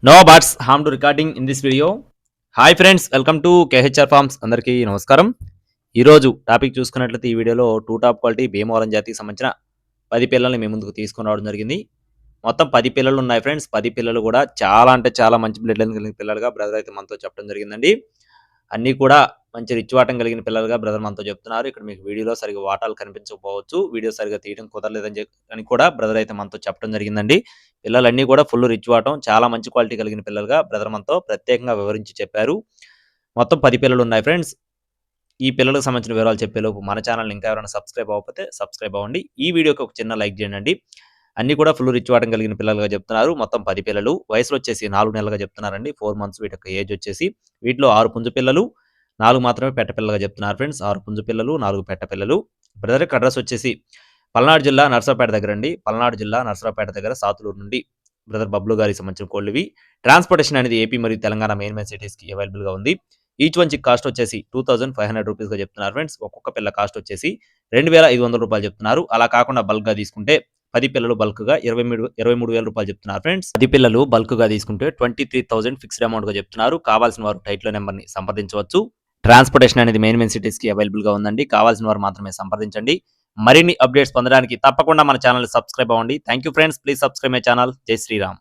No buts harm to recording in this video. Hi friends, welcome to KHR farms. అందరికీ నమస్కారం. ఈరోజు topic చూసుకున్నట్లయితే ఈ వీడియోలో టూ టాప్ క్వాలిటీ భీమవరం జాతికి సంబంధించిన 10 పిల్లల్ని మీ ముందుకు తీసుకొని రావడం జరిగింది. మొత్తం 10 పిల్లలు ఉన్నాయి ఫ్రెండ్స్. 10 పిల్లలు కూడా చాలా అంటే చాలా మంచి బ్లడ్ లైన్ కలిగిన పిల్లలుగా బ్రదర్ అయితే మనతో చెప్పడం జరిగిందండి. అన్నీ కూడా మంచి రిచ్ వాటం కలిగిన పిల్లలుగా బ్రదర్ మనతో చెప్తున్నారు. ఇక్కడ మీకు వీడియోలో సరిగ్గా వాటాలు కనిపించకపోవచ్చు. వీడియో సరిగ్గా తీయడం కుదరలేదని అని కూడా బ్రదర్ అయితే మనతో చెప్పడం జరిగిందండి. పిల్లలన్నీ కూడా ఫుల్ రిచ్ వాటం, చాలా మంచి క్వాలిటీ కలిగిన పిల్లలుగా బ్రదర్ మనతో ప్రత్యేకంగా వివరించి చెప్పారు. మొత్తం 10 పిల్లలు ఉన్నాయి ఫ్రెండ్స్. ఈ పిల్లలకు సంబంధించిన వివరాలు చెప్పేలోపు మన ఛానల్‌ని ఇంకా ఎవరైనా సబ్స్క్రైబ్ అవ్వకపోతే సబ్స్క్రైబ్ అవ్వండి. ఈ వీడియోకి ఒక చిన్న లైక్ చేయండి. అన్నీ కూడా ఫుల్ రిచ్ వాటం కలిగిన పిల్లలుగా చెప్తున్నారు. మొత్తం 10 పిల్లలు. వయసులో వచ్చేసి 4 నెలలుగా చెప్తున్నారండి. 4 మంత్స్ వీటి యొక్క ఏజ్ వచ్చేసి. వీటిలో 6 పుంజు పిల్లలు, 4 మాత్రమే పెట్ట పిల్లలుగా చెప్తున్నారు ఫ్రెండ్స్. 6 పుంజు పిల్లలు, 4 పెట్ట పిల్లలు. బ్రదర్ యొక్క అడ్రస్ వచ్చేసి పల్నాడు జిల్లా నర్సరావుపేట దగ్గర అండి. పల్నాడు జిల్లా నర్సరావుపేట దగ్గర సాతులూరు నుండి బ్రదర్ బబ్లు గారికి సంబంధించిన కోళ్ళువి. ట్రాన్స్‌పోర్టేషన్ అనేది ఏపీ మరియు తెలంగాణ మెయిన్ సిటీస్‌కి అవైలబుల్‌గా ఉంది. ఈచ్ వన్ చిక్ కాస్ట్ వచ్చేసి ₹2500 చెప్తున్నారు ఫ్రెండ్స్. ఒక్కొక్క పిల్ల కాస్ట్ వచ్చేసి ₹2500 చెప్తున్నారు. అలా కాకుండా బల్క్‌గా తీసుకుంటే 10 పిల్లలు బల్క్‌గా ₹23,000 చెప్తున్నారు ఫ్రెండ్స్. 10 పిల్లలు బల్క్‌గా తీసుకుంటే 23,000 ఫిక్స్డ్ అమౌంట్‌గా చెప్తున్నారు. కావాల్సిన వారు టైటిల్ నెంబర్‌ని సంప్రదించవచ్చు. ట్రాన్స్‌పోర్టేషన్ అనేది మెయిన్ సిటీస్‌కి అవైలబుల్‌గా ఉందండి. కావాల్సిన వారు మాత్రమే సంప్రదించండి. మరిన్ని అప్డేట్స్ పొందడానికి తప్పకుండా మన ఛానల్‌ని సబ్స్క్రైబ్ అవ్వండి. Thank you friends. Please subscribe my channel. జై శ్రీరామ్.